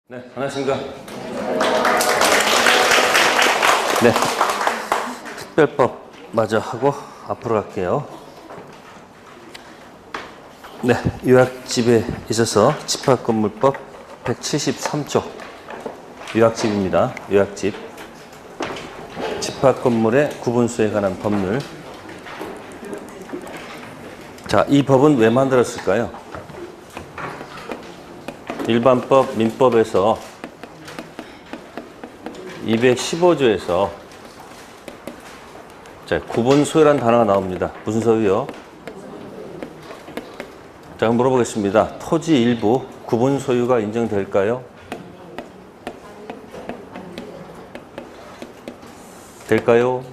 네, 안녕하십니까. 네, 특별법 마저 하고 앞으로 갈게요. 네, 요약집에 있어서 집합건물법 173조 요약집입니다. 요약집. 집합건물의 구분수에 관한 법률. 자, 이 법은 왜 만들었을까요? 일반법, 민법에서 215조에서 자, 구분소유라는 단어가 나옵니다. 무슨 소유요? 자, 물어보겠습니다. 토지 일부 구분소유가 인정될까요? 될까요?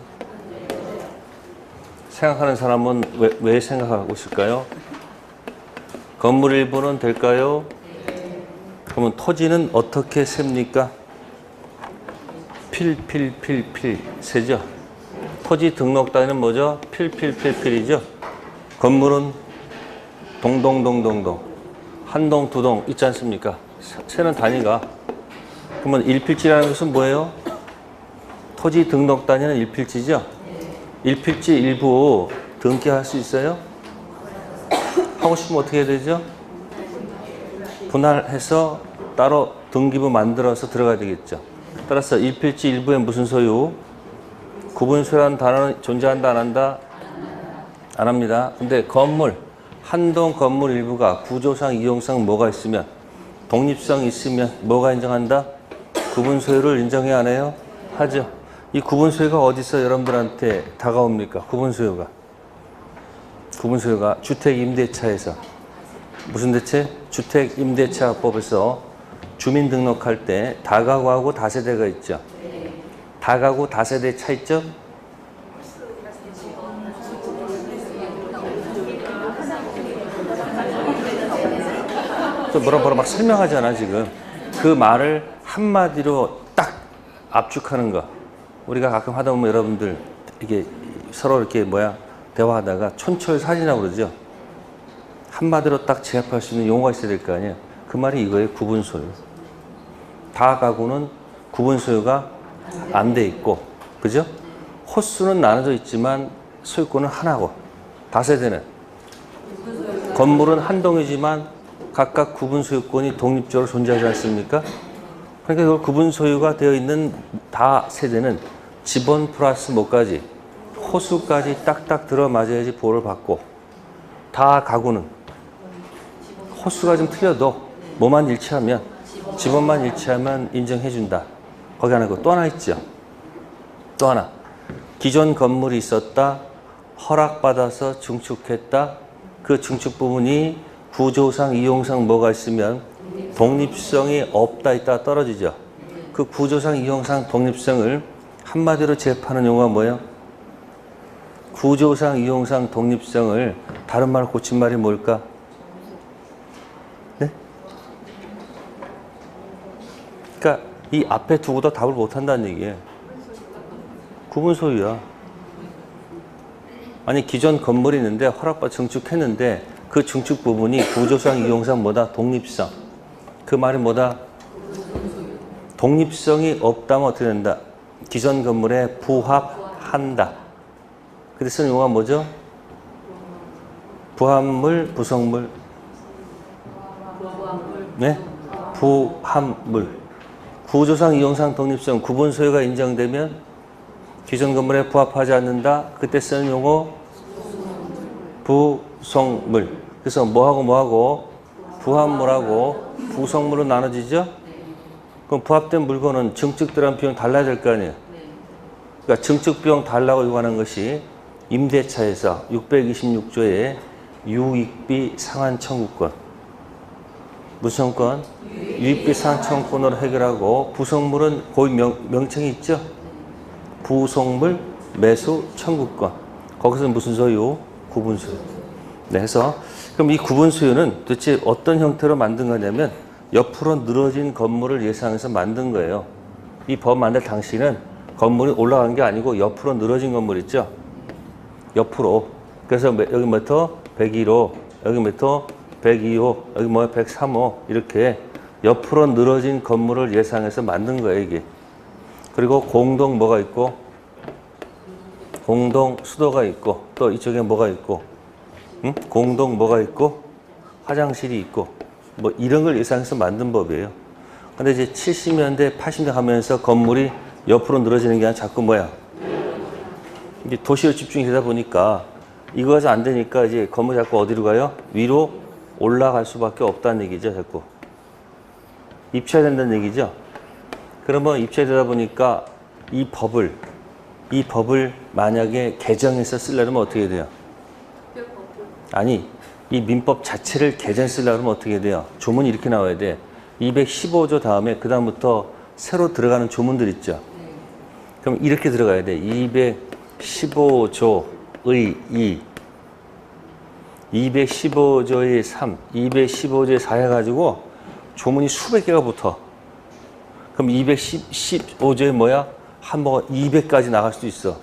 생각하는 사람은 왜 생각하고 있을까요? 건물 일부는 될까요? 그러면 토지는 어떻게 셉니까? 필필필필 세죠. 토지 등록 단위는 뭐죠? 필필필필이죠. 건물은 동동동동동 한 동, 두 동 있지 않습니까? 세는 단위가. 그러면 일필지라는 것은 뭐예요? 토지 등록 단위는 일필지죠. 일필지 일부 등기할 수 있어요? 하고 싶으면 어떻게 해야 되죠? 분할해서 따로 등기부 만들어서 들어가야 되겠죠. 따라서 일필지 일부의 무슨 소유? 구분소유라는 단어는 존재한다, 안 한다? 안 합니다. 근데 건물, 한동 건물 일부가 구조상, 이용상 뭐가 있으면, 독립성 있으면 뭐가 인정한다? 구분소유를 인정해 안 해요? 하죠. 이 구분소유가 어디서 여러분들한테 다가옵니까? 구분소유가 주택임대차에서. 무슨 대체? 주택임대차법에서 주민등록할 때 다가구하고 다세대가 있죠. 다가구, 다세대 차이점? 또 뭐라 막 설명하잖아, 지금. 그 말을 한마디로 딱 압축하는 거. 우리가 가끔 하다 보면 여러분들 이게 서로 이렇게 대화하다가 촌철살인이라고 그러죠. 한마디로 딱 제압할 수 있는 용어가 있어야 될 거 아니에요. 그 말이 이거예요. 구분소유. 다가구는 구분소유가 안 돼 있고, 그죠? 호수는 나눠져 있지만 소유권은 하나고, 다세대는 건물은 한 동이지만 각각 구분소유권이 독립적으로 존재하지 않습니까? 그러니까 이걸 구분소유가 되어 있는 다세대는 지번 플러스 뭐까지? 호수까지 딱딱 들어맞아야지 보호를 받고, 다가구는 호수가 좀 틀려도 뭐만 일치하면, 지번만 일치하면 인정해준다. 거기 하나 있고 또 하나 있죠. 또 하나. 기존 건물이 있었다. 허락받아서 증축했다. 그 증축 부분이 구조상, 이용상 뭐가 있으면 독립성이 없다, 있다 떨어지죠. 그 구조상, 이용상 독립성을 한마디로 제압하는 용어가 뭐예요? 구조상, 이용상 독립성을 다른 말로 고친 말이 뭘까? 네? 그러니까 이 앞에 두고도 답을 못한다는 얘기예요. 구분소유야. 아니 기존 건물이 있는데 허락받아 증축했는데 그 증축 부분이 구조상, 이용상 뭐다? 독립성. 그 말이 뭐다? 독립성이 없다면 어떻게 된다? 기존 건물에 부합한다. 그때 쓰는 용어가 뭐죠? 부합물, 부속물. 네? 부합물. 구조상, 이용상, 독립성, 구분 소유가 인정되면 기존 건물에 부합하지 않는다. 그때 쓰는 용어 부속물. 그래서 뭐하고 부합물하고 부속물로 나눠지죠? 그럼 부합된 물건은 증축 들어간 비용 달라야 될 거 아니에요? 그러니까 증축 비용 달라고 요구하는 것이 임대차에서 626조의 유익비 상환 청구권. 무슨 청구권? 유익비 상환 청구권으로 해결하고, 부속물은 거기 명칭이 있죠? 부속물 매수 청구권. 거기서 무슨 소유? 구분소유. 네, 해서 그럼 이 구분소유는 도대체 어떤 형태로 만든 거냐면 옆으로 늘어진 건물을 예상해서 만든 거예요. 이 법 만들 당시는 건물이 올라간 게 아니고 옆으로 늘어진 건물 있죠? 옆으로. 그래서 여기 몇호? 101호, 여기 몇호? 102호, 여기 뭐야? 103호. 이렇게 옆으로 늘어진 건물을 예상해서 만든 거예요, 이게. 그리고 공동 뭐가 있고, 공동 수도가 있고, 또 이쪽에 뭐가 있고, 응? 공동 뭐가 있고, 화장실이 있고, 뭐 이런 걸 예상해서 만든 법이에요. 근데 이제 70년대, 80년대 가면서 건물이 옆으로 늘어지는 게 아니라 자꾸 뭐야? 이제 도시로 집중이 되다 보니까 이거가 안 되니까 이제 건물이 자꾸 어디로 가요? 위로 올라갈 수밖에 없다는 얘기죠, 자꾸. 입체화 된다는 얘기죠. 그러면 입체되다 보니까 이 법을 만약에 개정해서 쓰려면 어떻게 돼요? 아니, 이 민법 자체를 개정해서 쓰려면 어떻게 돼요? 조문이 이렇게 나와야 돼. 215조 다음에 그 다음부터 새로 들어가는 조문들 있죠. 그럼 이렇게 들어가야 돼. 215조의 2, 215조의 3, 215조의 4 해가지고 조문이 수백 개가 붙어. 그럼 215조에 뭐야? 한 번 200까지 나갈 수도 있어.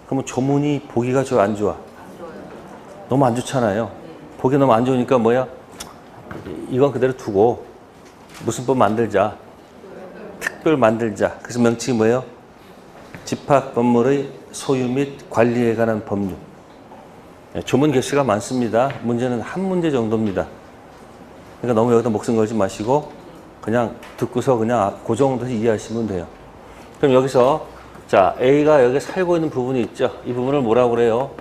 그러면 조문이 보기가 좋아, 안 좋아? 너무 안 좋잖아요. 보기 너무 안 좋으니까 뭐야? 이건 그대로 두고 무슨 법 만들자. 특별 만들자. 그래서 명칭이 뭐예요? 집합 건물의 소유 및 관리에 관한 법률. 조문 개수가 많습니다. 문제는 한 문제 정도입니다. 그러니까 너무 여기다 목숨 걸지 마시고 그냥 듣고서 그냥 그 정도에서 이해하시면 돼요. 그럼 여기서 자 A가 여기 살고 있는 부분이 있죠. 이 부분을 뭐라고 그래요?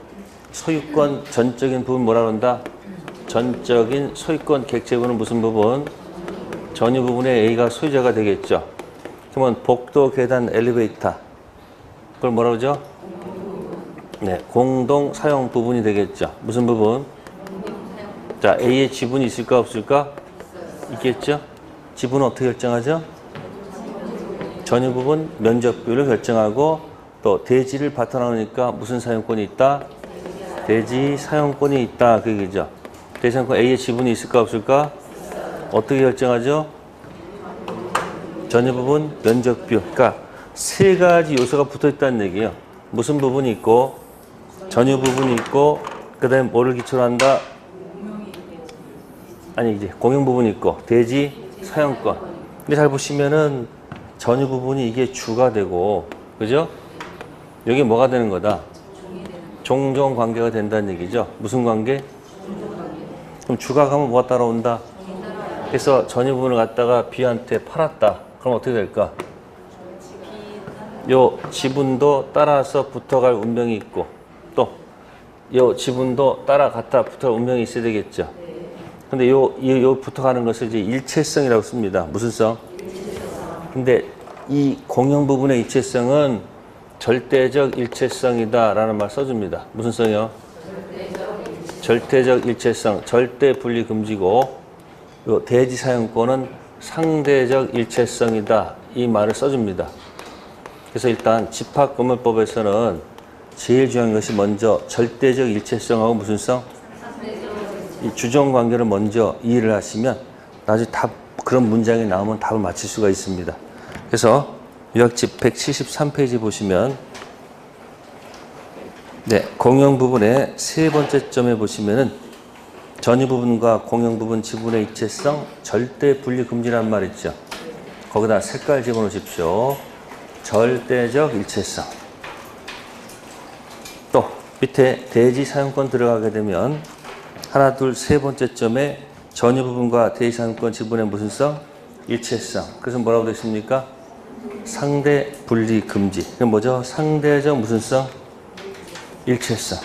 소유권 전적인 부분 뭐라고 한다? 전적인 소유권 객체부는 무슨 부분? 전유 부분에 A가 소유자가 되겠죠. 그러면 복도, 계단, 엘리베이터 그걸 뭐라고 그러죠? 네, 공동 사용 부분이 되겠죠. 무슨 부분? 자, A의 지분이 있을까 없을까? 있겠죠. 지분은 어떻게 결정하죠? 전유 부분 면적비율을 결정하고 또 대지를 바탕으로 하니까 무슨 사용권이 있다? 대지 사용권이 있다. 그 얘기죠. 대지 사용권 A의 지분이 있을까 없을까? 어떻게 결정하죠? 전유 부분 면적비율. 그러니까 세 가지 요소가 붙어 있다는 얘기예요. 무슨 부분이 있고 전유 부분이 있고 그 다음에 뭐를 기초로 한다? 아니 이제 공용 부분이 있고 대지 사용권. 근데 잘 보시면은 전유 부분이 이게 주가 되고 그죠? 여기 뭐가 되는 거다? 종종 관계가 된다는 얘기죠. 무슨 관계? 그럼 주가 가면 뭐가 따라온다? 그래서 전유 부분을 갖다가 B한테 팔았다. 그럼 어떻게 될까? 요 지분도 따라서 붙어갈 운명이 있고 또 요 지분도 따라갔다 붙어갈 운명이 있어야 되겠죠. 근데 요 붙어가는 것을 이제 일체성이라고 씁니다. 무슨 성? 근데 이 공용 부분의 일체성은 절대적 일체성이다라는 말 써줍니다. 무슨 성이요? 절대적 일체성, 절대 분리 금지고 요 대지 사용권은 상대적 일체성이다. 이 말을 써줍니다. 그래서 일단 집합건물법에서는 제일 중요한 것이 먼저 절대적 일체성하고 무슨 성? 이 주종 관계를 먼저 이해를 하시면 나중에 답 그런 문장이 나오면 답을 맞힐 수가 있습니다. 그래서 요약집 173페이지 보시면 네, 공용 부분의 세 번째 점에 보시면은 전유 부분과 공용 부분 지분의 일체성 절대 분리 금지란 말 있죠. 거기다 색깔 집어넣으십시오. 절대적 일체성. 또 밑에 대지 사용권 들어가게 되면 하나, 둘, 세 번째 점에 전유 부분과 대지 사용권 지분의 무슨 성? 일체성. 그래서 뭐라고 되어 있습니까? 상대 분리 금지. 그럼 뭐죠? 상대적 무슨 성? 일체성.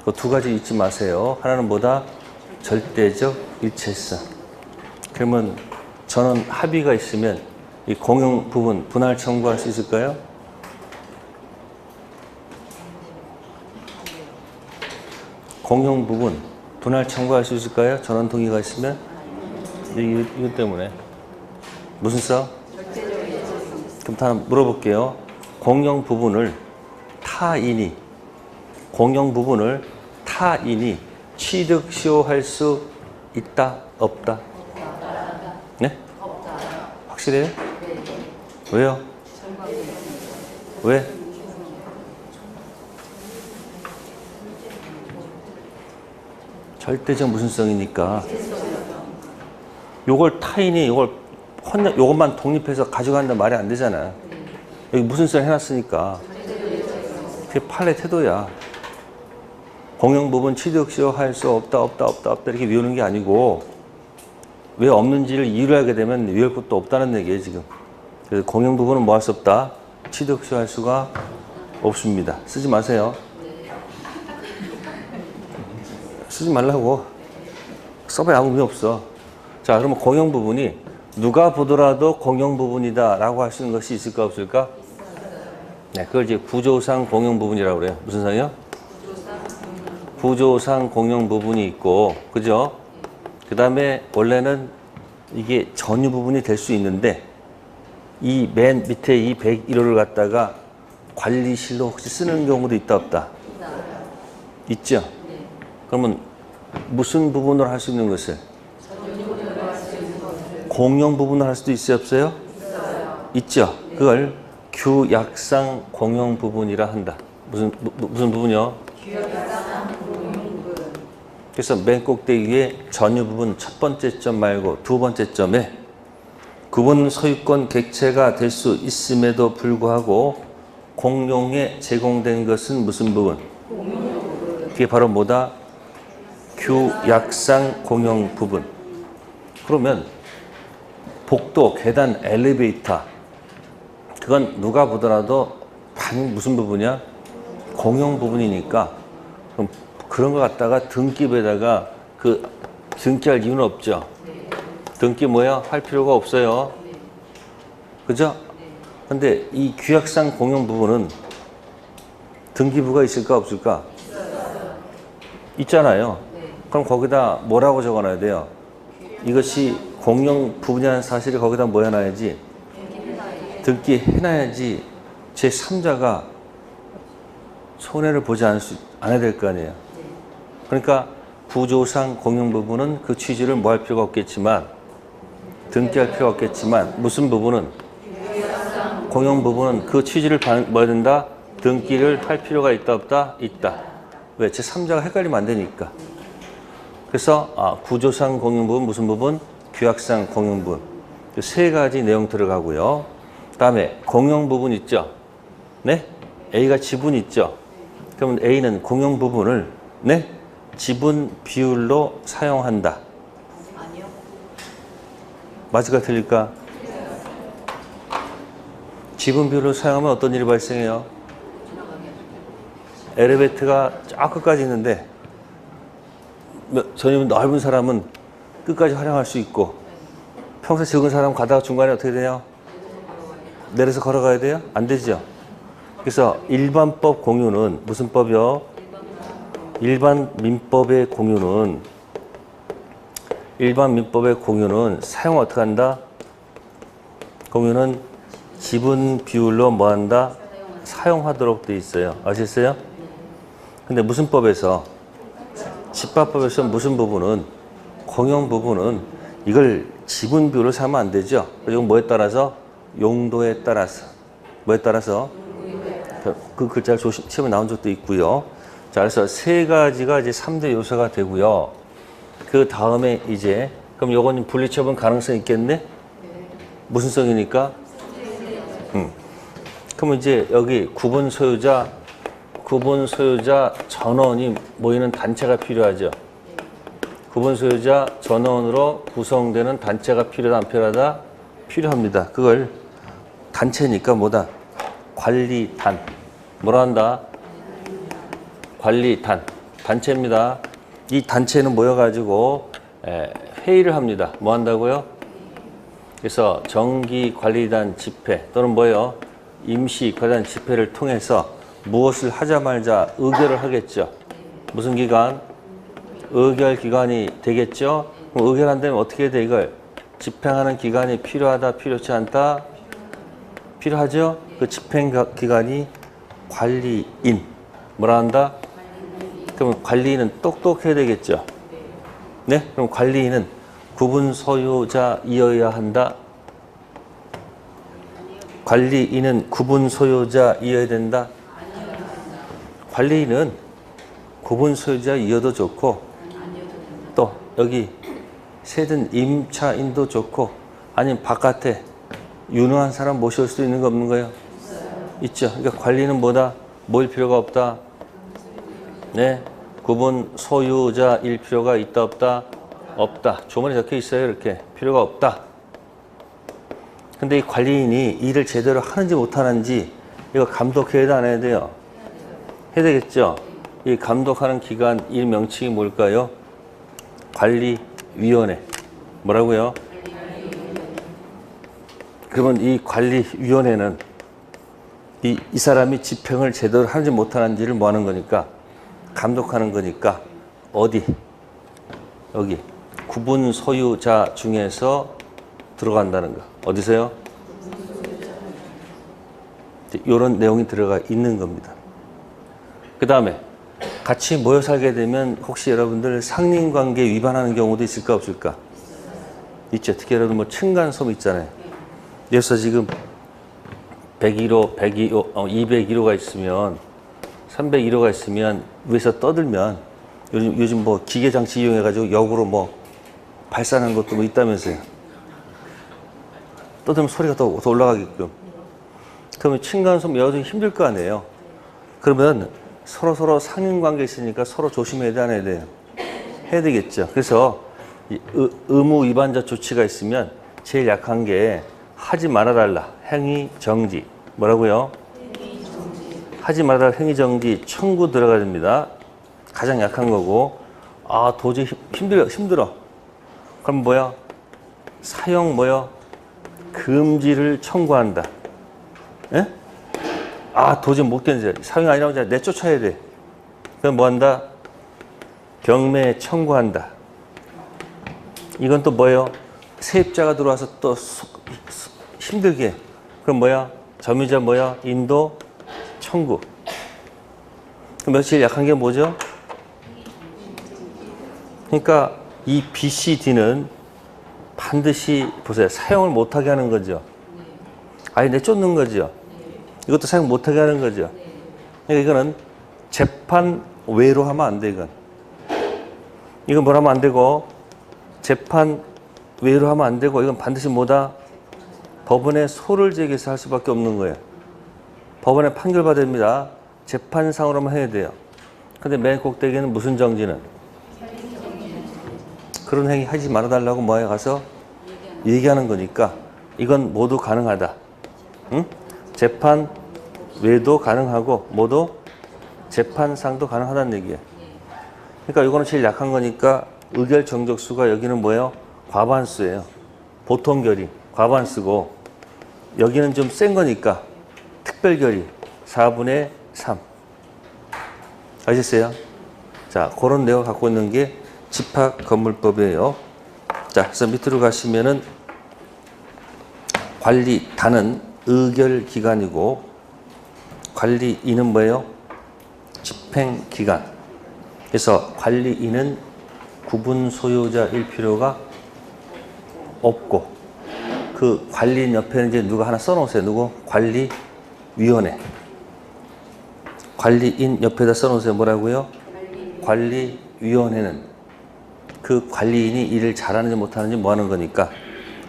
그 두 가지 잊지 마세요. 하나는 뭐다? 절대적 일체성. 그러면 저는 합의가 있으면 이 공용 부분 분할 청구할 수 있을까요? 공용 부분 분할 청구할 수 있을까요? 전원 동의가 있으면? 이것 때문에. 무슨 성? 그럼 다 물어볼게요. 공용 부분을 타인이 취득, 시효할 수 있다? 없다? 네? 확실해요? 왜요? 왜? 절대적 무슨 성이니까 요걸 타인이 요것만 독립해서 가져간다는 말이 안 되잖아. 여기 무슨 썰 해놨으니까. 그게 판례 태도야. 공용부분 취득시효할 수 없다 이렇게 외우는 게 아니고 왜 없는지를 이유를 하게 되면 외울 것도 없다는 얘기예요 지금. 그래서 공용부분은 뭐 할 수 없다? 취득시효할 수가 없습니다. 쓰지 마세요. 쓰지 말라고. 써봐야 아무 의미 없어. 자, 그러면 공용부분이 누가 보더라도 공용부분이다 라고 할 수 있는 것이 있을까 없을까? 네, 그걸 이제 구조상 공용부분이라고 그래요. 무슨 상이요? 구조상 공용부분이 있고, 그죠? 그 다음에 원래는 이게 전유 부분이 될 수 있는데 이 맨 밑에 이 101호를 갖다가 관리실로 혹시 쓰는 경우도 있다 없다? 있죠? 그러면 무슨 부분으로 할 수 있는 것을? 공용 부분으로 할 수도 있어요 없어요? 있죠? 그걸 규약상 공용 부분이라 한다. 무슨 부분이요? 그래서 맨 꼭대기에 전유 부분 첫 번째 점 말고 두 번째 점에 구분 소유권 객체가 될 수 있음에도 불구하고 공용에 제공된 것은 무슨 부분? 그게 바로 뭐다? 규약상 공용 부분. 그러면 복도, 계단, 엘리베이터 그건 누가 보더라도 무슨 부분이야? 공용 부분이니까 그럼 그런 거 갖다가 등기부에다가 등기할 이유는 없죠. 등기 뭐야? 할 필요가 없어요. 그죠? 근데 이 규약상 공용 부분은 등기부가 있을까 없을까? 있잖아요. 그럼 거기다 뭐라고 적어놔야 돼요? 이것이 공용 부분이라는 사실을 거기다 뭐 해놔야지? 등기해놔야지 제3자가 손해를 보지 않아야 될 거 아니에요. 그러니까 구조상 공용 부분은 그 취지를 뭐 할 필요가 없겠지만 등기할 필요가 없겠지만 무슨 부분은? 공용 부분은 그 취지를 뭐 해야 된다? 등기를 할 필요가 있다 없다? 있다. 왜? 제3자가 헷갈리면 안 되니까. 그래서 구조상 공용 부분 무슨 부분? 규약상 공용 부분. 세 가지 내용 들어가고요. 다음에 공용 부분 있죠? 네? A가 지분 있죠? 그러면 A는 공용 부분을 네? 지분 비율로 사용한다. 아니요. 맞을까 틀릴까? 지분 비율로 사용하면 어떤 일이 발생해요? 엘리베이터가 쫙 끝까지 있는데 전혀 넓은 사람은 끝까지 활용할 수 있고 평소에 적은 사람 가다가 중간에 어떻게 돼요? 내려서 걸어가야 돼요? 안 되죠. 그래서 일반법 공유는 무슨 법이요? 일반 민법의 공유는 사용 어떻게 한다? 공유는 지분 비율로 뭐 한다? 사용하도록 돼 있어요. 아셨어요? 근데 무슨 법에서? 집합법에서 무슨 부분은? 공용 부분은 이걸 지분 비율로 사면 안 되죠. 이건 뭐에 따라서? 용도에 따라서. 뭐에 따라서? 그 글자를 시험에 나온 적도 있고요. 자, 그래서 세 가지가 이제 3대 요소가 되고요. 그 다음에 이제, 그럼 요건 분리처분 가능성 있겠네? 무슨 성이니까? 그럼 이제 여기 구분 소유자 전원이 모이는 단체가 필요하죠. 구분 소유자 전원으로 구성되는 단체가 필요하다, 안 필요하다? 필요합니다. 그걸 단체니까 뭐다? 관리단. 뭐라 한다? 관리단. 단체입니다. 이 단체는 모여가지고 회의를 합니다. 뭐 한다고요? 그래서 정기관리단 집회 또는 뭐예요? 임시관리단 집회를 통해서 무엇을 하자 말자 의결을 하겠죠. 무슨 기관? 의결 기관이 되겠죠. 그럼 의결한다면 어떻게 돼? 이걸 집행하는 기관이 필요하다, 필요치 않다? 필요하죠. 그 집행 기관이 관리인. 뭐라 한다? 그럼 관리인은 똑똑해야 되겠죠. 네? 그럼 관리인은 구분 소유자이어야 한다. 관리인은 구분 소유자이어야 된다. 관리인은 구분 소유자이어도 좋고 또 여기 새든 임차인도 좋고 아니면 바깥에 유능한 사람 모실 수 있는 거 없는 거예요? 있죠. 그러니까 관리는 뭐다? 뭐일 필요가 없다? 네. 구분 소유자일 필요가 있다 없다? 없다. 조문에 적혀 있어요. 이렇게. 필요가 없다. 근데 이 관리인이 일을 제대로 하는지 못하는지 이거 감독해야 돼, 안 해야 돼요? 해야 되겠죠? 이 감독하는 기관 일 명칭이 뭘까요? 관리위원회. 뭐라고요? 그러면 이 관리위원회는 이 사람이 집행을 제대로 하는지 못하는지를 뭐 하는 거니까? 감독하는 거니까 어디? 여기 구분 소유자 중에서 들어간다는 거. 어디서요? 이런 내용이 들어가 있는 겁니다. 그 다음에 같이 모여 살게 되면 혹시 여러분들 상린관계 위반하는 경우도 있을까 없을까? 있죠. 특히 여러분 뭐 층간소음 있잖아요. 그래서 지금 101호, 201호가 있으면 301호가 있으면 위에서 떠들면 요즘 뭐 기계장치 이용해가지고 역으로 뭐 발산하는 것도 뭐 있다면서요. 떠들면 소리가 더 올라가게끔. 그러면 층간소음 여전히 힘들 거 아니에요. 그러면 서로 상인관계 있으니까 서로 조심해야 돼, 안 해야 돼요? 해야 되겠죠. 그래서 의무 위반자 조치가 있으면 제일 약한 게 하지 말아달라. 행위 정지. 뭐라고요? 하지 말아달라. 행위 정지 청구 들어가야 됩니다. 가장 약한 거고. 아, 도저히 힘들어. 그럼 뭐야? 사용 뭐야? 금지를 청구한다. 예? 아, 도저히 못 견뎌. 사용 아니라고 이제 내쫓아야 돼. 그럼 뭐 한다? 경매 청구한다. 이건 또 뭐예요? 세입자가 들어와서 또 힘들게. 그럼 뭐야? 점유자 뭐야? 인도 청구. 그럼 며칠 약한 게 뭐죠? 그러니까 이 B, C, D는 반드시 보세요. 사용을 못하게 하는 거죠. 아예 내쫓는 거죠. 이것도 사용 못하게 하는 거죠. 그러니까 이거는 재판 외로 하면 안 돼, 이건. 이건 뭘 하면 안 되고, 재판 외로 하면 안 되고, 이건 반드시 뭐다? 법원에 소를 제기해서 할 수밖에 없는 거예요. 법원에 판결받습니다. 재판상으로만 해야 돼요. 근데 맨 꼭대기는 무슨 정지는? 그런 행위 하지 말아달라고 뭐에 가서 얘기하는 거니까 이건 모두 가능하다. 응? 재판 외도 가능하고 모두 재판상도 가능하다는 얘기예요. 그러니까 이거는 제일 약한 거니까 의결 정족수가 여기는 뭐예요? 과반수예요. 보통 결의 과반수고 여기는 좀 센 거니까 특별 결의 4분의 3. 아셨어요? 자, 그런 내용 갖고 있는 게 집합건물법이에요. 자, 그래서 밑으로 가시면은 관리단은 의결기관이고 관리인은 뭐예요? 집행기관. 그래서 관리인은 구분 소유자일 필요가 없고 그 관리인 옆에는 이제 누가 하나 써놓으세요. 누구? 관리위원회. 관리인 옆에다 써놓으세요. 뭐라고요? 관리위원회는 그 관리인이 일을 잘하는지 못하는지 뭐 하는 거니까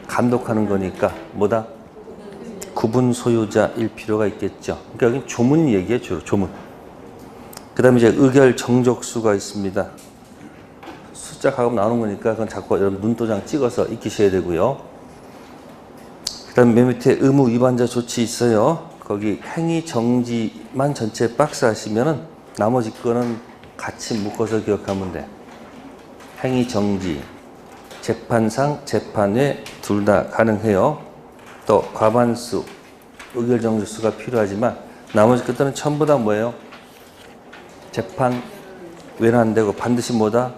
감독하는 거니까 뭐다? 구분 소유자일 필요가 있겠죠. 그러니까 여기 조문 얘기예요. 주로 조문. 그 다음에 이제 의결 정족수가 있습니다. 숫자 가끔 나오는 거니까 그건 자꾸 여러분 눈도장 찍어서 익히셔야 되고요. 그 다음에 맨 밑에 의무 위반자 조치 있어요. 거기 행위 정지만 전체 박스 하시면은 나머지 거는 같이 묶어서 기억하면 돼. 행위 정지, 재판상, 재판외 둘 다 가능해요. 또 과반수, 의결 정족수가 필요하지만 나머지 것들은 전부 다 뭐예요? 재판 외는 안 되고 반드시 뭐다?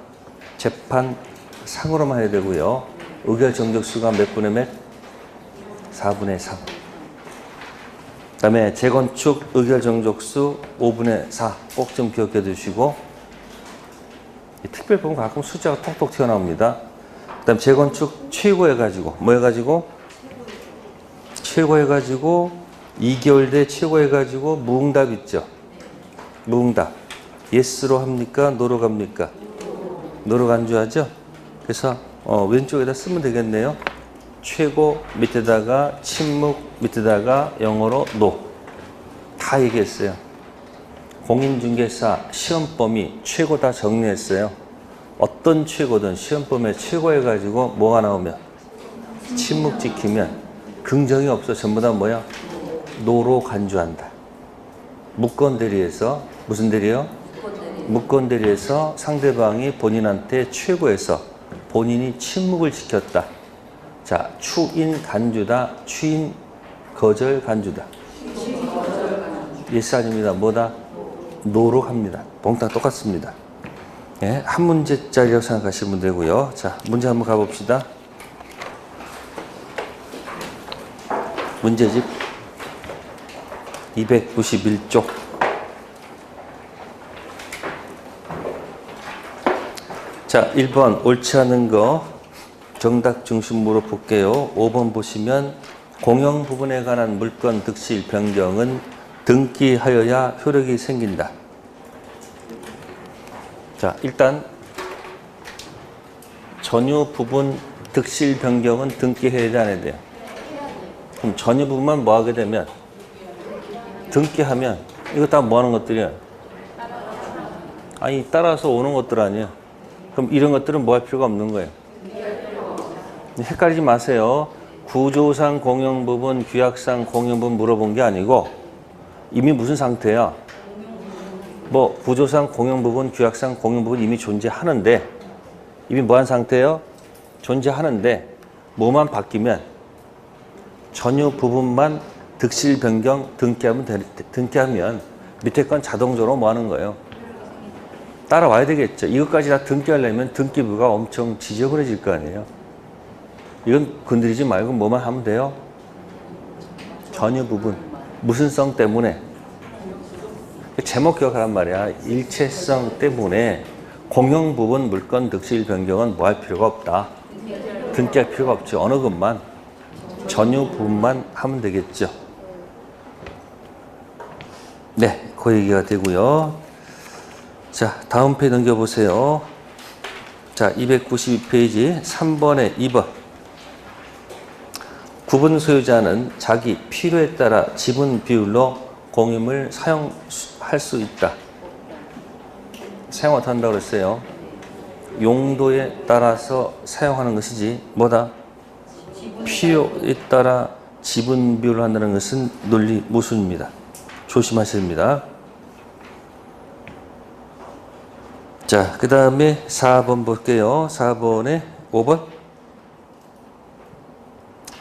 재판 상으로만 해야 되고요. 의결 정족수가 몇 분의 몇? 4분의 3. 그 다음에 재건축 의결 정족수 5분의 4. 꼭 좀 기억해 두시고 특별법은 가끔 숫자가 톡톡 튀어나옵니다. 그 다음에 재건축 최고 해가지고 뭐 해가지고? 최고 해가지고 2개월 대 최고 해가지고 무응답 있죠? 무응답. 예스로 합니까? 노로 갑니까? 노로 간주하죠? 그래서 왼쪽에다 쓰면 되겠네요. 최고 밑에다가 침묵 밑에다가 영어로 노. 다 얘기했어요. 공인중개사 시험 범위 최고 다 정리했어요. 어떤 최고든 시험 범위에 최고 해가지고 뭐가 나오면 침묵 지키면 긍정이 없어. 전부 다 뭐야? 노로 간주한다. 무권 대리에서 무슨 대리요? 무권 대리에서 상대방이 본인한테 최고에서 본인이 침묵을 지켰다. 자, 추인 간주다. 추인 거절 간주다. 예스 아닙니다. 뭐다? 노로 합니다. 몽땅 똑같습니다. 예, 한 문제짜리라고 생각하시면 되고요. 자, 문제 한번 가봅시다. 문제집 291쪽. 자, 1번 옳지 않은 거 정답 중심으로 볼게요. 5번 보시면 공용 부분에 관한 물건 득실 변경은 등기하여야 효력이 생긴다. 자, 일단 전유 부분 득실 변경은 등기해야 돼, 안 해야 돼요? 그럼 전유 부분만 뭐 하게 되면 등기하면 이거 다 뭐 하는 것들이야? 아니, 따라서 오는 것들 아니에요. 그럼 이런 것들은 뭐 할 필요가 없는 거예요. 헷갈리지 마세요. 구조상 공용 부분, 규약상 공용 부분 물어본 게 아니고 이미 무슨 상태야? 뭐 구조상 공용 부분, 규약상 공용 부분 이미 존재하는데 이미 뭐한 상태예요? 존재하는데 뭐만 바뀌면 전유 부분만 득실 변경 등기하면 밑에 건 자동적으로 뭐 하는 거예요? 따라와야 되겠죠. 이것까지 다 등기하려면 등기부가 엄청 지저분해질 거 아니에요. 이건 건드리지 말고 뭐만 하면 돼요? 전유 부분. 무슨 성 때문에? 제목 기억하란 말이야. 일체성 때문에 공용 부분 물건 득실 변경은 뭐 할 필요가 없다. 등기할 필요가 없죠. 어느 것만. 전유 부분만 하면 되겠죠. 네, 그 얘기가 되고요. 자, 다음 페이지 넘겨보세요. 자, 292페이지 3번에 2번. 구분 소유자는 자기 필요에 따라 지분 비율로 공임을 사용할 수 있다. 사용 못한다고 그랬어요. 용도에 따라서 사용하는 것이지 뭐다? 필요에 따라 지분 비율을 한다는 것은 논리 모순입니다. 조심하셔야 됩니다. 자, 그 다음에 4번 볼게요. 4번에 5번.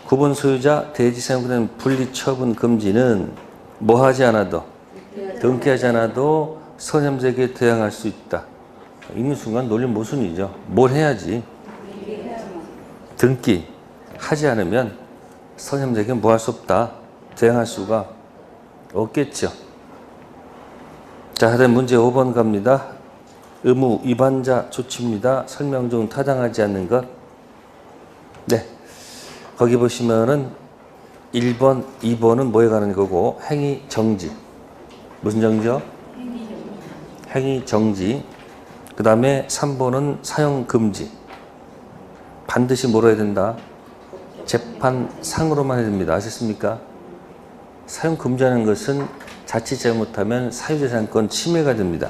구분 소유자 대지 사용된 분리 처분 금지는 뭐 하지 않아도 등기하지 않아도 선임자에게 대항할 수 있다. 있는 순간 논리 모순이죠. 뭘 해야지? 등기 하지 않으면 선임자에게 뭐 할 수 없다. 대항할 수가 없겠죠. 자, 하여튼 문제 5번 갑니다. 의무 위반자 조치입니다. 설명 중 타당하지 않는 것. 네. 거기 보시면은 1번, 2번은 뭐에 관한 거고, 행위 정지. 무슨 정지요? 행위 정지. 그 다음에 3번은 사용 금지. 반드시 뭐로 해야 된다? 재판상으로만 해야 됩니다. 아셨습니까? 사용 금지하는 것은 자칫 잘못하면 사유재산권 침해가 됩니다.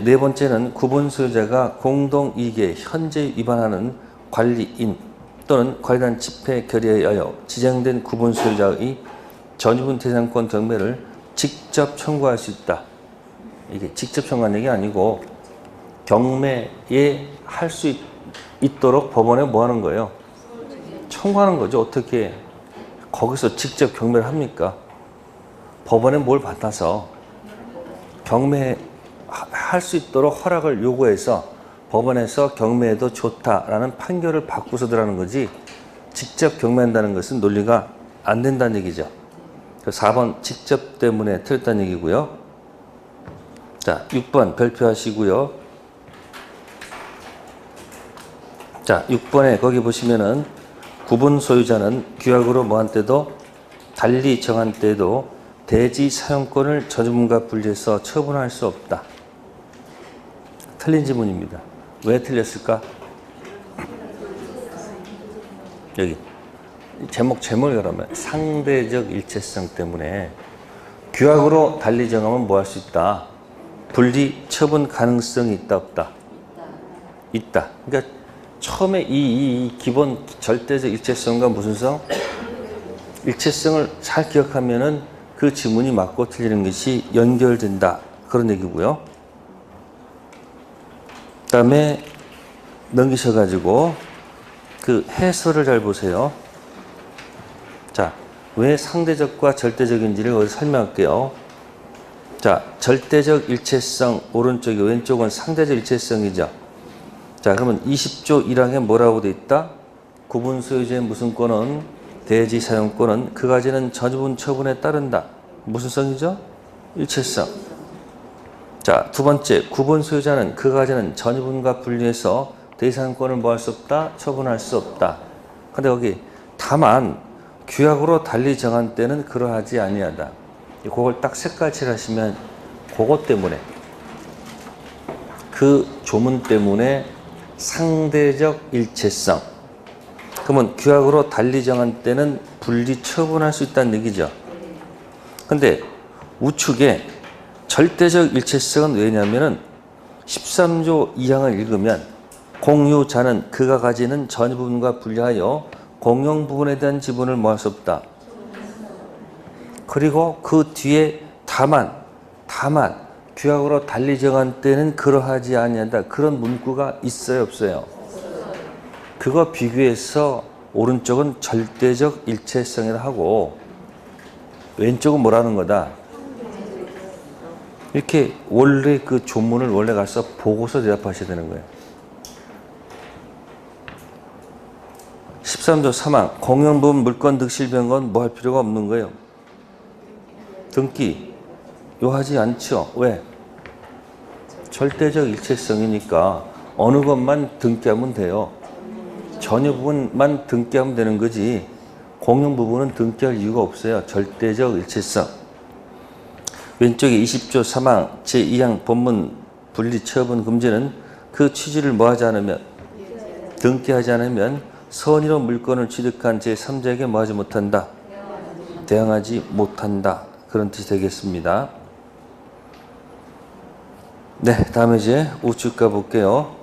네 번째는 구분 소유자가 공동이익에 현재 위반하는 관리인 또는 관리단 집회 결의에 의하여 지정된 구분 소유자의 전유분 재산권 경매를 직접 청구할 수 있다. 이게 직접 청구하는 얘기 아니고 경매에 할 수 있도록 법원에 뭐 하는 거예요? 청구하는 거죠. 어떻게 거기서 직접 경매를 합니까? 법원에 뭘 받아서 경매 할 수 있도록 허락을 요구해서 법원에서 경매해도 좋다라는 판결을 받고서 들어가는 거지 직접 경매한다는 것은 논리가 안 된다는 얘기죠. 4번 직접 때문에 틀렸다는 얘기고요. 자, 6번 별표하시고요. 자, 6번에 거기 보시면은 구분 소유자는 규약으로 뭐한 때도 달리 정한 때도 대지 사용권을 전유분과 분리해서 처분할 수 없다. 틀린 지문입니다. 왜 틀렸을까? 여기 제목을 그러면 상대적 일체성 때문에 규약으로 달리 정하면 뭐 할 수 있다? 분리 처분 가능성이 있다 없다? 있다. 그러니까 처음에 이 기본 절대적 일체성과 무슨 성? 일체성을 잘 기억하면은 그 지문이 맞고 틀리는 것이 연결된다. 그런 얘기고요. 그 다음에 넘기셔가지고 그 해설을 잘 보세요. 자, 왜 상대적과 절대적인지를 어디 설명할게요. 자, 절대적 일체성 오른쪽이 왼쪽은 상대적 일체성이죠. 자, 그러면 20조 1항에 뭐라고 돼 있다? 구분 소유자의 무슨 권은 대지 사용권은 그 가지는 전유분 처분에 따른다. 무슨 성이죠? 일체성. 자, 두 번째 구분 소유자는 그 가지는 전유분과 분리해서 대지 사용권을 뭐 할 수 없다? 처분할 수 없다. 근데 여기 다만 규약으로 달리 정한 때는 그러하지 아니하다. 그걸 딱 색깔칠 하시면 그것 때문에 그 조문 때문에 상대적 일체성. 그러면 규약으로 달리 정한 때는 분리 처분할 수 있다는 얘기죠. 근데 우측에 절대적 일체성은 왜냐면은 13조 2항을 읽으면 공유자는 그가 가지는 전유 부분과 분리하여 공용 부분에 대한 지분을 뭐 할 수 없다. 그리고 그 뒤에 다만 규약으로 달리 정한 때는 그러하지 아니한다. 그런 문구가 있어요, 없어요? 그거 비교해서 오른쪽은 절대적 일체성이라 하고 왼쪽은 뭐라는 거다? 이렇게 원래 그 조문을 원래 가서 보고서 대답하셔야 되는 거예요. 13조 3항 공용부분 물권 득실 변건 뭐 할 필요가 없는 거예요. 등기 요하지 않죠. 왜? 절대적 일체성이니까 어느 것만 등기하면 돼요. 전유 부분만 등기하면 되는 거지 공용 부분은 등기할 이유가 없어요. 절대적 일체성. 왼쪽에 20조 3항 제2항 본문 분리 처분 금지는 그 취지를 뭐 하지 않으면 등기하지 않으면 선의로 물건을 취득한 제3자에게 뭐 하지 못한다? 대항하지 못한다. 그런 뜻이 되겠습니다. 네, 다음에 이제 우측 가볼게요.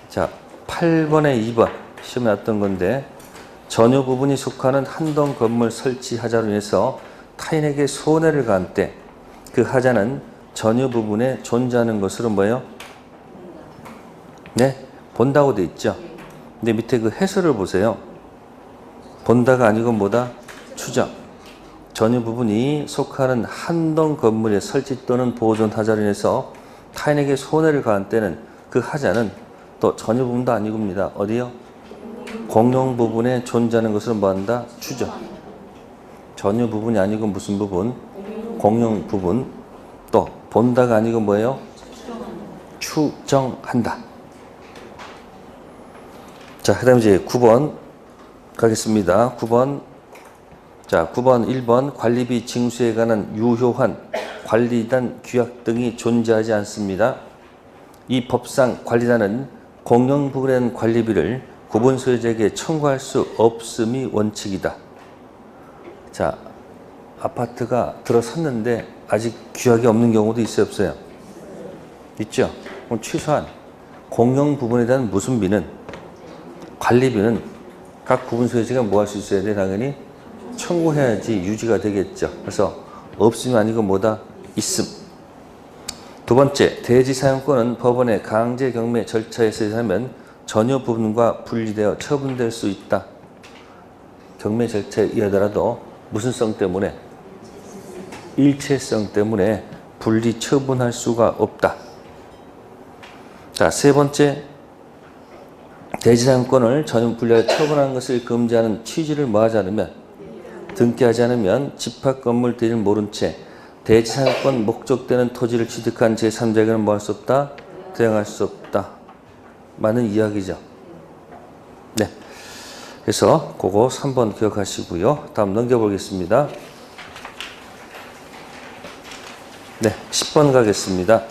자, 8번에 2번 시험에 왔던 건데 전유 부분이 속하는 한동 건물 설치하자로 인해서 타인에게 손해를 가한 때 그 하자는 전유 부분에 존재하는 것으로 뭐예요? 네, 본다고 돼 있죠. 근데 밑에 그 해설을 보세요. 본다가 아니고 뭐다? 추정. 전유 부분이 속하는 한동 건물의 설치 또는 보존 하자로 인해서 타인에게 손해를 가한 때는 그 하자는 또 전유 부분도 아니고입니다. 어디요? 공용 부분에 존재하는 것으로 뭐한다? 추정. 전유 부분이 아니고 무슨 부분? 공용 부분. 또 본다가 아니고 뭐예요? 추정한다. 자, 그 다음에 이제 9번 가겠습니다. 9번. 자, 9번 1번 관리비 징수에 관한 유효한 관리단 규약 등이 존재하지 않습니다. 이 법상 관리단은 공용 부분에 대한 관리비를 구분 소유자에게 청구할 수 없음이 원칙이다. 자, 아파트가 들어섰는데 아직 규약이 없는 경우도 있어요, 없어요? 있죠? 그럼 최소한 공용 부분에 대한 무슨 비는 관리비는 각 구분 소유자가 뭐 할 수 있어야 돼? 당연히 청구해야지 유지가 되겠죠. 그래서 없으면 아니고 뭐다? 있음. 두 번째, 대지 사용권은 법원의 강제 경매 절차에 의하면 전유 부분과 분리되어 처분될 수 있다. 경매 절차에 의하더라도 무슨 성 때문에? 일체성 때문에 분리 처분할 수가 없다. 자, 세 번째, 대지 사용권을 전유 분리하여 처분하는 것을 금지하는 취지를 뭐하지 않으면 등기하지 않으면 집합 건물 대지를 모른 채 대지 사용권 목적되는 토지를 취득한 제3자에게는 뭐 할 수 없다? 대항할 수 없다. 많은 이야기죠. 네. 그래서 그거 3번 기억하시고요. 다음 넘겨보겠습니다. 네, 10번 가겠습니다.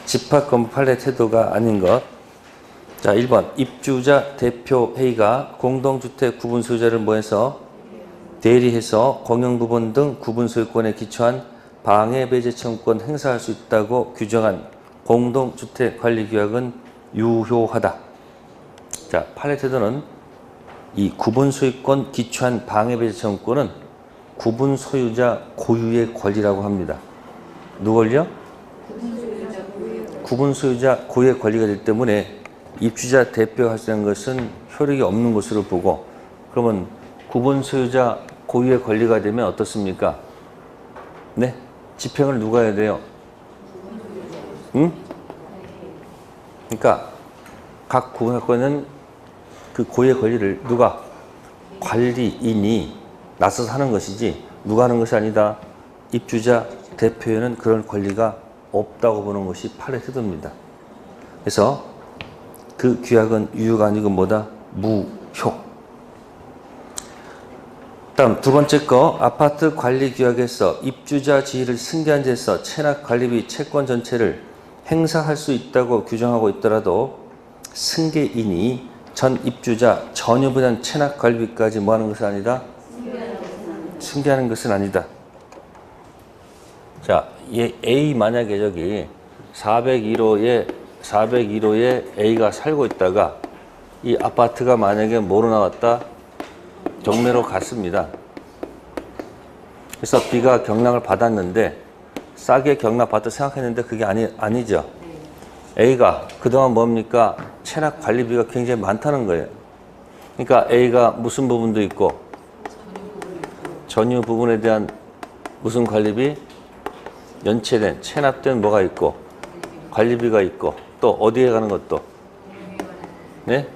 집합 건물 판례 태도가 아닌 것. 자, 1번 입주자 대표회의가 공동주택 구분소유자를 모여서 대리해서 공용부분 등 구분소유권에 기초한 방해배제청구권 행사할 수 있다고 규정한 공동주택관리규약은 유효하다. 자, 판례태도는 이 구분소유권 기초한 방해배제청구권은 구분소유자 고유의 권리라고 합니다. 누구 권리요? 구분소유자 고유의 권리가 되기 때문에 입주자 대표가 할 수 있는 것은 효력이 없는 것으로 보고, 그러면 구분소유자 고유의 권리가 되면 어떻습니까? 네? 집행을 누가 해야 돼요? 응? 그러니까 각 구분권은 그 고유의 권리를 누가? 관리인이 나서서 하는 것이지 누가 하는 것이 아니다. 입주자 대표에는 그런 권리가 없다고 보는 것이 판례 태도입니다. 그래서 그 규약은 유효가 아니고 뭐다? 무효. 다음 두 번째 거, 아파트 관리 규약에서 입주자 지위를 승계한 데서 체납 관리비 채권 전체를 행사할 수 있다고 규정하고 있더라도 승계인이 전 입주자 전유분에 대한 체납 관리비까지 뭐 하는 것은 아니다? 승계하는 것은 아니다. 자, A 만약에 저기 401호에 A가 살고 있다가 이 아파트가 만약에 뭐로 나왔다? 경매로 갔습니다. 그래서 B가 경락을 받았는데 싸게 경락 받다 생각했는데 그게 아니죠. A가 그동안 뭡니까? 체납 관리비가 굉장히 많다는 거예요. 그러니까 A가 무슨 부분도 있고 전유 부분에 대한 무슨 관리비? 연체된, 체납된 뭐가 있고 관리비가 있고 또 어디에 가는 것도 네?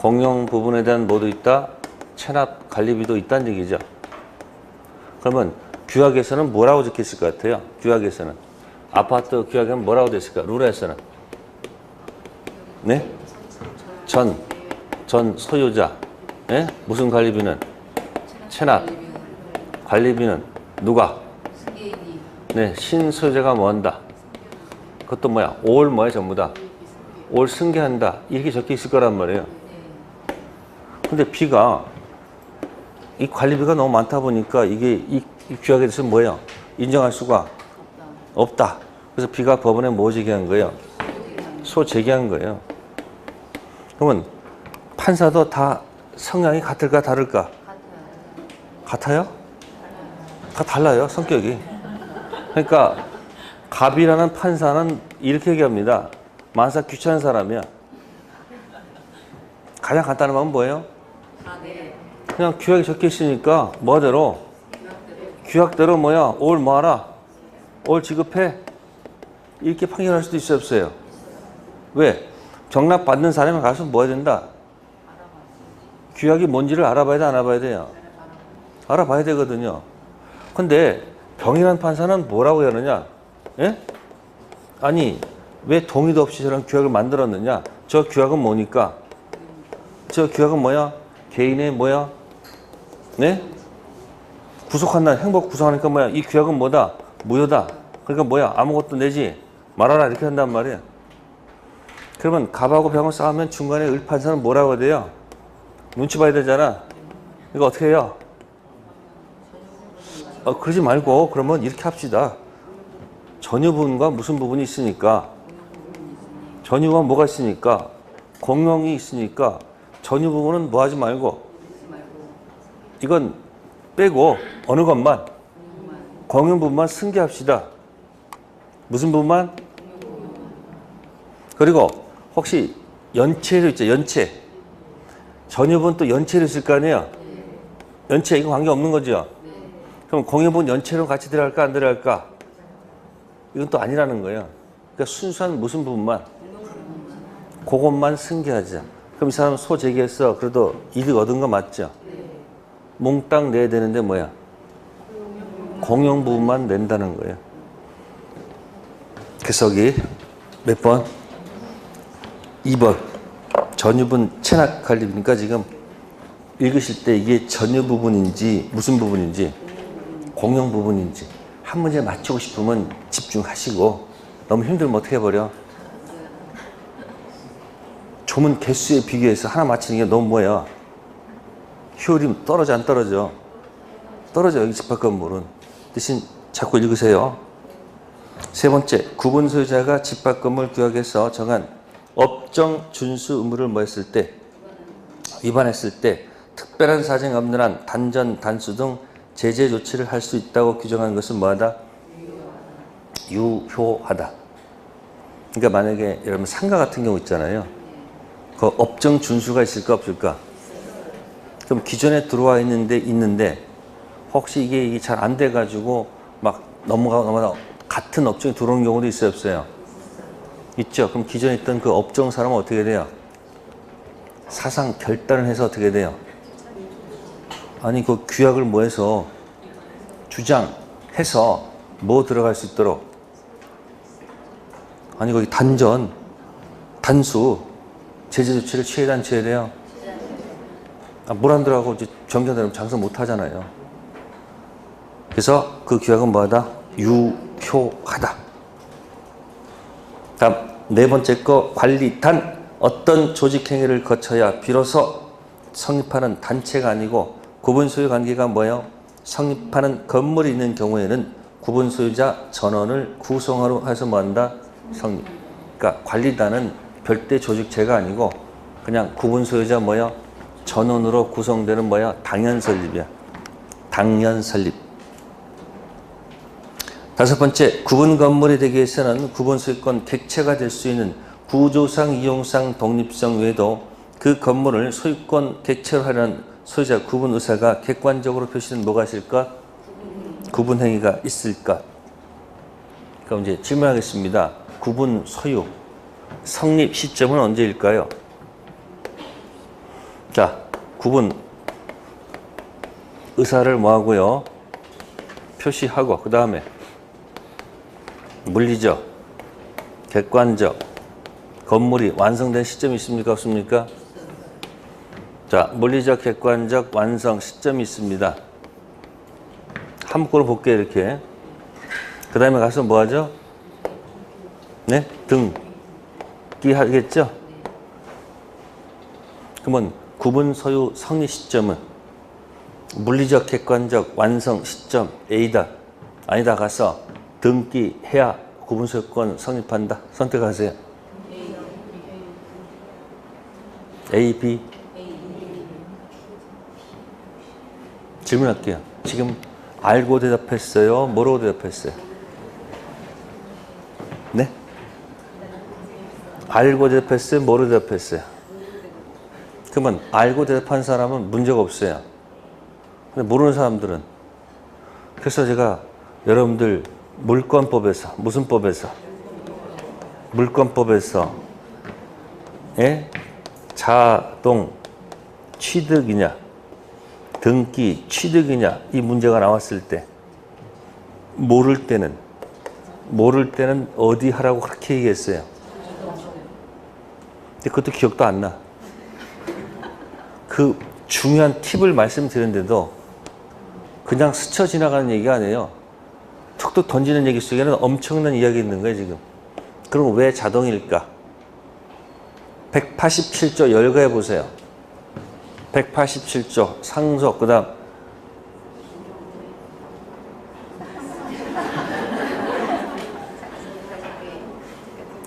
공용 부분에 대한 뭐도 있다? 체납 관리비도 있다는 얘기죠. 그러면 규약에서는 뭐라고 적혀 있을 것 같아요? 규약에서는 아파트 규약에는 뭐라고 되어 있을까? 룰에서는 네? 전 소유자 네? 무슨 관리비는? 체납 관리비는 누가? 네, 신소유자가 뭐 한다? 그것도 뭐야? 올 뭐야 전부 다? 올 승계한다. 이렇게 적혀 있을 거란 말이에요. 근데 B가 이 관리비가 너무 많다 보니까 이게 이 규약에 대해서 뭐예요? 인정할 수가 없다. 그래서 B가 법원에 뭐 제기한 거예요? 소제기한 거예요. 그러면 판사도 다 성향이 같을까 다를까? 같아요? 다 달라요, 성격이. 그러니까 갑이라는 판사는 이렇게 얘기합니다. 만사 귀찮은 사람이야. 가장 간단한 방법은 뭐예요? 그냥 규약에 적혀 있으니까 뭐대로? 규약대로 뭐야? 올 뭐하라? 올 지급해? 이렇게 판결할 수도 있어요, 없어요? 왜? 경락 받는 사람이 가서 뭐 해야 된다? 규약이 뭔지를 알아봐야 돼, 안 알아봐야 돼요? 알아봐야 되거든요. 근데 병인한 판사는 뭐라고 하느냐? 예? 아니, 왜 동의도 없이 저런 규약을 만들었느냐? 저 규약은 뭐니까? 저 규약은 뭐야? 개인의 뭐야? 네? 구속한 날 행복 구속하니까 뭐야? 이 규약은 뭐다? 무효다. 그러니까 뭐야? 아무것도 내지 말아라 이렇게 한단 말이야. 그러면 갑하고 병을 싸우면 중간에 을판사는 뭐라고 돼요? 눈치 봐야 되잖아. 이거 어떻게 해요? 그러지 말고 그러면 이렇게 합시다. 전유 부분과 무슨 부분이 있으니까 전유가 뭐가 있으니까 공용이 있으니까 전유 부분은 뭐 하지 말고 이건 빼고 어느 것만 공용 부분만 승계합시다. 무슨 부분만? 그리고 혹시 연체도 있죠. 연체. 전유 부분 또 연체도 있을 거 아니에요. 연체 이거 관계없는 거죠. 그럼 공용 부분 연체로 같이 들어갈까 안 들어갈까? 이건 또 아니라는 거예요. 그러니까 순수한 무슨 부분만? 그것만 승계하자. 그럼 이 사람 소 제기했어. 그래도 이득 얻은 거 맞죠? 몽땅 내야 되는데 뭐야? 공용 부분만 낸다는 거예요. 그래서 여기 몇 번? 2번. 전유분 체납 관리비니까 지금 읽으실 때 이게 전유 부분인지 무슨 부분인지 공용 부분인지 한 문제 맞추고 싶으면 집중하시고 너무 힘들면 어떻게 해버려? 조문 개수에 비교해서 하나 맞히는 게 너무 뭐야? 효율이 떨어져 안 떨어져? 떨어져. 여기 집합 건물은. 대신 자꾸 읽으세요. 세 번째, 구분 소유자가 집합 건물 규약에서 정한 업종 준수 의무를 뭐 했을 때, 위반했을 때 특별한 사정이 없는 한 단전, 단수 등 제재 조치를 할 수 있다고 규정한 것은 뭐하다? 유효하다. 그러니까 만약에 여러분 상가 같은 경우 있잖아요. 그 업종 준수가 있을까 없을까? 그럼 기존에 들어와 있는데 혹시 이게 잘 안 돼가지고 막 넘어가 같은 업종에 들어오는 경우도 있어요, 없어요? 있죠. 그럼 기존에 있던 그 업종 사람은 어떻게 돼요? 사상 결단을 해서 어떻게 돼요? 아니 그 규약을 뭐 해서 주장해서 뭐 들어갈 수 있도록, 아니 거기 단전, 단수 제재 조치를 취해야 안 취해야 돼요? 물 안 들어가고 이제 정견되면 장사 못 하잖아요. 그래서 그 규약은 뭐하다? 유효하다. 다음 네 번째 거, 관리 단 어떤 조직 행위를 거쳐야 비로소 성립하는 단체가 아니고 구분 소유 관계가 뭐예요? 성립하는 건물이 있는 경우에는 구분 소유자 전원을 구성하러 해서 뭐한다? 성립. 그러니까 관리단은 별대 조직체가 아니고 그냥 구분 소유자 뭐예요? 전원으로 구성되는 뭐야? 당연 설립이야. 당연 설립. 다섯 번째, 구분 건물이 되기 위해서는 구분 소유권 객체가 될 수 있는 구조상, 이용상, 독립성 외에도 그 건물을 소유권 객체로 하려는 소유자 구분 의사가 객관적으로 표시된 뭐가 있을까? 구분 행위가 있을까? 그럼 이제 질문하겠습니다. 구분 소유 성립 시점은 언제일까요? 자, 구분 의사를 뭐하고요? 표시하고 그 다음에 물리적, 객관적, 건물이 완성된 시점이 있습니까? 없습니까? 자, 물리적, 객관적 완성 시점이 있습니다. 한꺼번에 볼게요, 이렇게. 그 다음에 가서 뭐 하죠? 네? 등기 하겠죠? 그러면 구분 소유 성립 시점은 물리적, 객관적 완성 시점 A다. 아니다 가서 등기해야 구분 소유권 성립한다. 선택하세요. A, B. 질문할게요. 지금 알고 대답했어요? 모르고 대답했어요? 네? 알고 대답했어요? 모르고 대답했어요? 그러면 알고 대답한 사람은 문제가 없어요. 근데 모르는 사람들은. 그래서 제가 여러분들 물권법에서, 무슨 법에서? 물권법에서 자동 취득이냐 등기 취득이냐 이 문제가 나왔을 때 모를 때는 어디 하라고 그렇게 얘기했어요. 근데 그것도 기억도 안 나. 그 중요한 팁을 말씀드렸는데도 그냥 스쳐 지나가는 얘기가 아니에요. 툭툭 던지는 얘기 속에는 엄청난 이야기 있는 거예요, 지금. 그럼 왜 자동일까? 187조 열거해 보세요. 187조 상속, 그 다음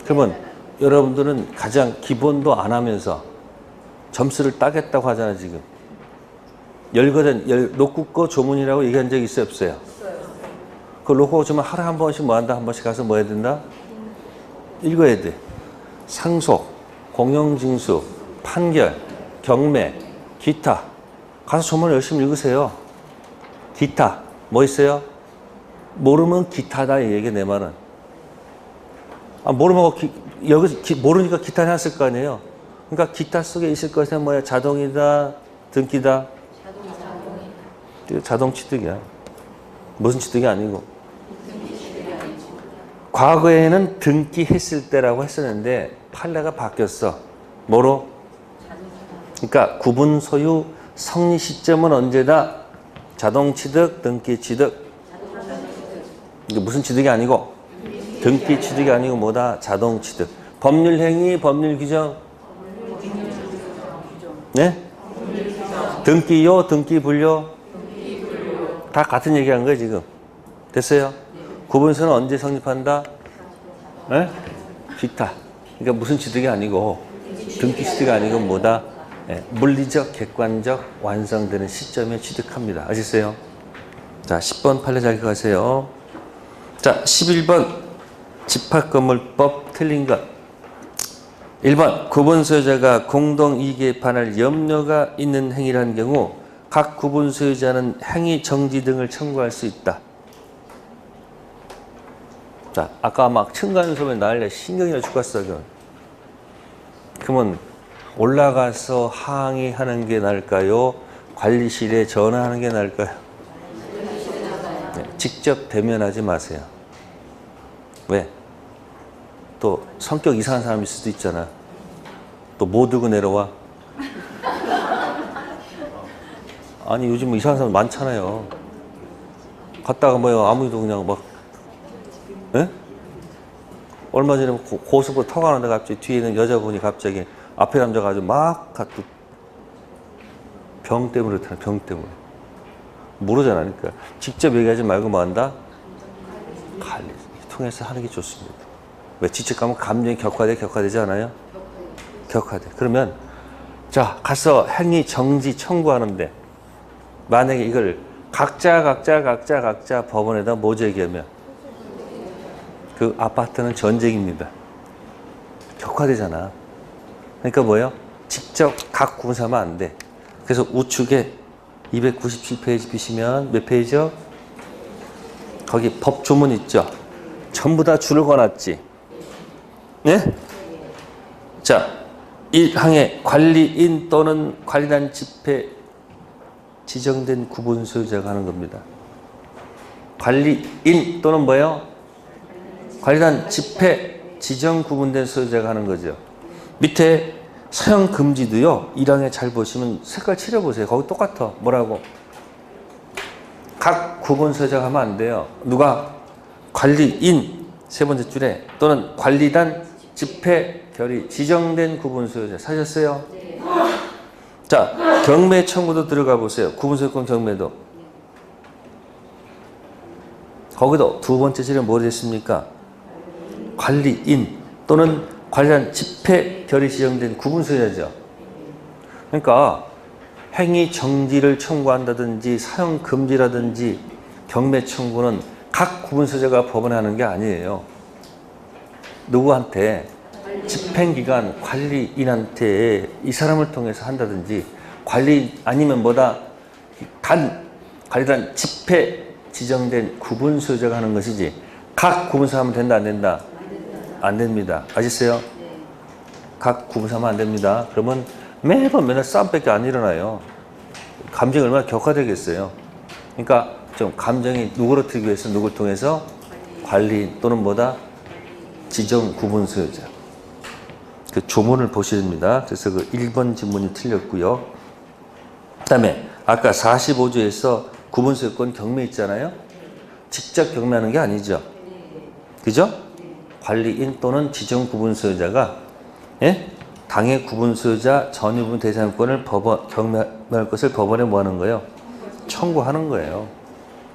그러면 여러분들은 가장 기본도 안 하면서 점수를 따겠다고 하잖아요, 지금. 열거된 녹국거 조문이라고 얘기한 적이 있어요, 없어요? 그 녹국거 조문 하루에 한 번씩 뭐 한다? 한 번씩 가서 뭐 해야 된다? 읽어야 돼. 상속, 공영징수, 판결, 경매, 기타. 가서 조문 열심히 읽으세요. 기타. 뭐 있어요? 모르면 기타다, 이 얘기 내 말은. 모르면 여기 모르니까 기타 해놨을 거 아니에요. 그러니까 기타 속에 있을 것은 뭐야? 자동이다, 등기다. 자동 취득이야. 무슨 취득이 아니고. 과거에는 등기했을 때라고 했었는데 판례가 바뀌었어. 뭐로? 그러니까 구분 소유 성립 시점은 언제다? 자동 취득, 등기 취득. 이게 무슨 취득이 아니고 등기 취득이 아니고 뭐다? 자동 취득. 법률 행위, 법률 규정. 네? 등기요, 등기 분료? 다 같은 얘기한 거예요, 지금. 됐어요? 구분서는 언제 성립한다? 네? 기타. 그러니까 무슨 취득이 아니고, 등기 취득이 아니고 뭐다? 네. 물리적, 객관적 완성되는 시점에 취득합니다. 아시겠어요? 자, 10번 판례 잘 기억하세요. 자, 11번 집합건물법 틀린 것. 1번 구분소유자가 공동이익에 반할 염려가 있는 행위를 한 경우 각 구분소유자는 행위 정지 등을 청구할 수 있다. 자, 아까 막 층간소음에 난리가 신경이 죽었어. 그러면 올라가서 항의하는 게 나을까요? 관리실에 전화하는 게 나을까요? 네, 직접 대면하지 마세요. 왜? 또 성격 이상한 사람일 수도 있잖아. 또 뭐 들고 내려와? 아니 요즘 뭐 이상한 사람 많잖아요. 갔다가 뭐요 아무도 그냥 막 에? 얼마 전에 고속으로 타고 가는데 갑자기 뒤에 있는 여자분이 갑자기 앞에 남자가 아주 막 갖고 병 때문에 그렇다는 병 때문에 모르잖아. 그러니까 직접 얘기하지 말고 뭐 한다? 관리 통해서 하는 게 좋습니다. 왜? 직접 가면 감정이 격화되지 않아요? 격화돼. 그러면 자 가서 행위 정지 청구하는데 만약에 이걸 각자 법원에다 뭐 제기하면 그 아파트는 전쟁입니다. 격화되잖아. 그러니까 뭐예요? 직접 각 구분하면 안 돼. 그래서 우측에 297페이지 피시면 몇 페이지요? 거기 법 조문 있죠? 전부 다 줄을 거놨지. 네? 자, 1항에 관리인 또는 관리단 집회 지정된 구분 소유자가 하는 겁니다. 관리인 또는 뭐예요? 관리단 집회 지정 구분된 소유자가 하는 거죠. 밑에 사용 금지도요. 1항에 잘 보시면 색깔 칠해보세요. 거기 똑같아. 뭐라고? 각 구분 소유자가 하면 안 돼요. 누가? 관리인 세 번째 줄에 또는 관리단 집회 결의 지정된 구분 소유자. 사셨어요? 네. 자, 경매 청구도 들어가 보세요. 구분 소유권 경매도. 거기도 두 번째 줄에 뭐 됐습니까? 관리인 또는 관리단 집회 결의 지정된 구분 소유자죠. 그러니까 행위 정지를 청구한다든지 사용 금지라든지 경매 청구는 각 구분 소유자가 법원에 하는 게 아니에요. 누구한테? 집행기관 관리인한테 이 사람을 통해서 한다든지 관리 아니면 뭐다? 관리단 집회 지정된 구분 소유자가 하는 것이지 각 구분소 하면 된다 안 된다? 안 됩니다. 아시겠어요? 각 구분소 하면 안 됩니다. 그러면 매번 맨날 싸움밖에 안 일어나요. 감정이 얼마나 격화되겠어요. 그러니까 좀 감정이 누그러뜨리기 위해서 누굴 통해서 관리인 또는 뭐다? 지정 구분 소유자. 그 조문을 보셔야 됩니다. 그래서 그 1번 지문이 틀렸고요. 그 다음에 아까 45조에서 구분 소유권 경매 있잖아요. 직접 경매하는 게 아니죠. 그죠? 관리인 또는 지정 구분 소유자가 예? 당해 구분 소유자 전유분 대상권을 경매할 것을 법원에 뭐 하는 거예요? 청구하는 거예요.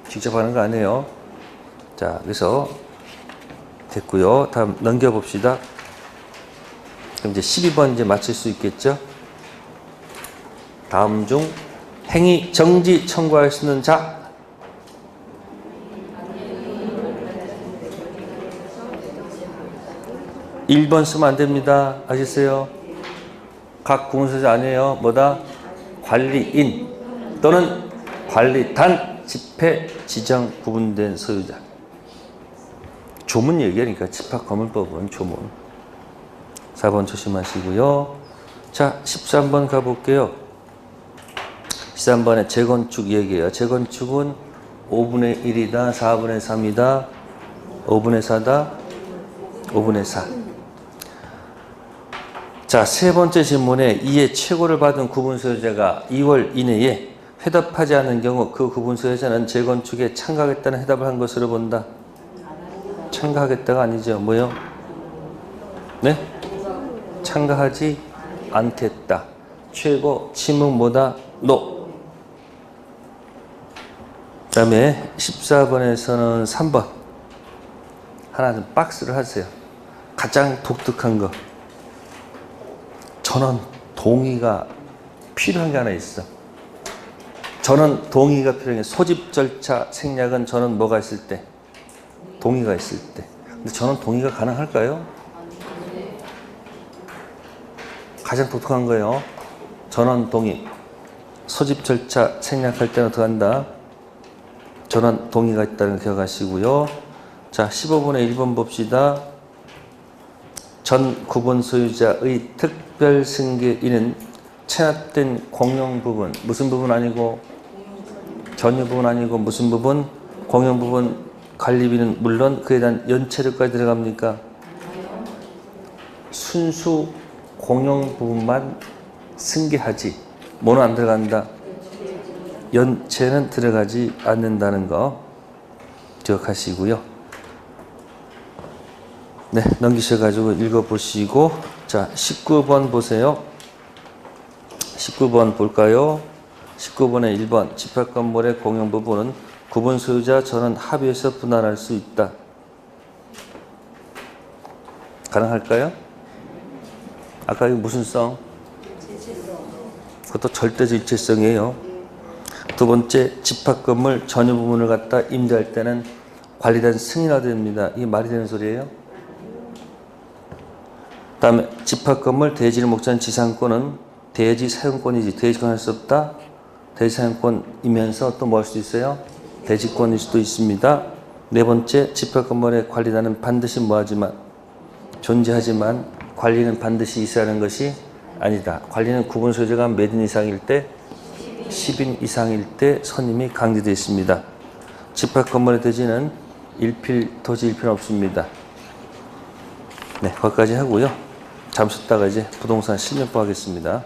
직접 하는 거 아니에요. 자, 그래서 됐고요. 다음 넘겨봅시다. 그럼 이제 12번 이제 맞출 수 있겠죠? 다음 중 행위 정지 청구할 수 있는 자. (1번) 쓰면 안 됩니다. 아시겠어요? 각 구분소유자 아니에요. 뭐다? 관리인 또는 관리단 집회 지정 구분된 소유자. 조문 얘기하니까 집합건물법은 조문. 4번 조심하시고요. 자, 13번 가볼게요. 13번에 재건축 얘기예요. 재건축은 5분의 1이다, 4분의 3이다, 5분의 4다, 5분의 4. 자, 세 번째 질문에 이에 최고를 받은 구분소유자가 2월 이내에 회답하지 않은 경우 그 구분소유자는 재건축에 참가하겠다는 회답을 한 것으로 본다. 참가하겠다가 아니죠. 뭐요? 네? 참가하지 않겠다. 최고 침묵 뭐다? 노. 그 다음에 14번에서는 3번. 하나 좀 박스를 하세요. 가장 독특한 거. 전원 동의가 필요한 게 하나 있어. 전원 동의가 필요한 게 소집 절차 생략은 전원 뭐가 있을 때? 동의가 있을 때. 근데 전원 동의가 가능할까요? 가장 독특한 거예요. 전원 동의. 소집 절차 생략할 때는 어떻게 한다? 전원 동의가 있다는 거 기억하시고요. 자, 15분의 1번 봅시다. 전 구분 소유자의 특별 승계인은 체납된 공용 부분, 무슨 부분 아니고 전유 부분 아니고 무슨 부분? 공용 부분 관리비는 물론 그에 대한 연체료까지 들어갑니까? 순수 공용 부분만 승계하지. 뭐는 안 들어간다? 연체는 들어가지 않는다는 거 기억하시고요. 네, 넘기셔가지고 읽어보시고, 자, 19번 보세요. 19번 볼까요? 19번에 1번 집합 건물의 공용 부분은 구분 소유자 전원 합의해서 분할할 수 있다. 가능할까요? 아까 이거 무슨 성? 그것도 절대적 일체성이에요. 두 번째, 집합 건물 전유 부분을 갖다 임대할 때는 관리단 승인해야 됩니다. 이게 말이 되는 소리예요? 다음에 집합 건물 대지를 목적한 지상권은 대지 사용권이지 대지권 할 수 없다. 대지 사용권이면서 또 뭐 할 수도 있어요? 대지권일 수도 있습니다. 네 번째, 집합 건물의 관리단은 반드시 뭐하지만 존재하지만 관리는 반드시 있어야 하는 것이 아니다. 관리는 구분 소유자가 몇 인 이상일 때 10인 이상일 때 선임이 강제되어 있습니다. 집합 건물의 대지는 도지 일필은 없습니다. 네, 거기까지 하고요. 잠시 쉬다가 이제 부동산 실명법 하겠습니다.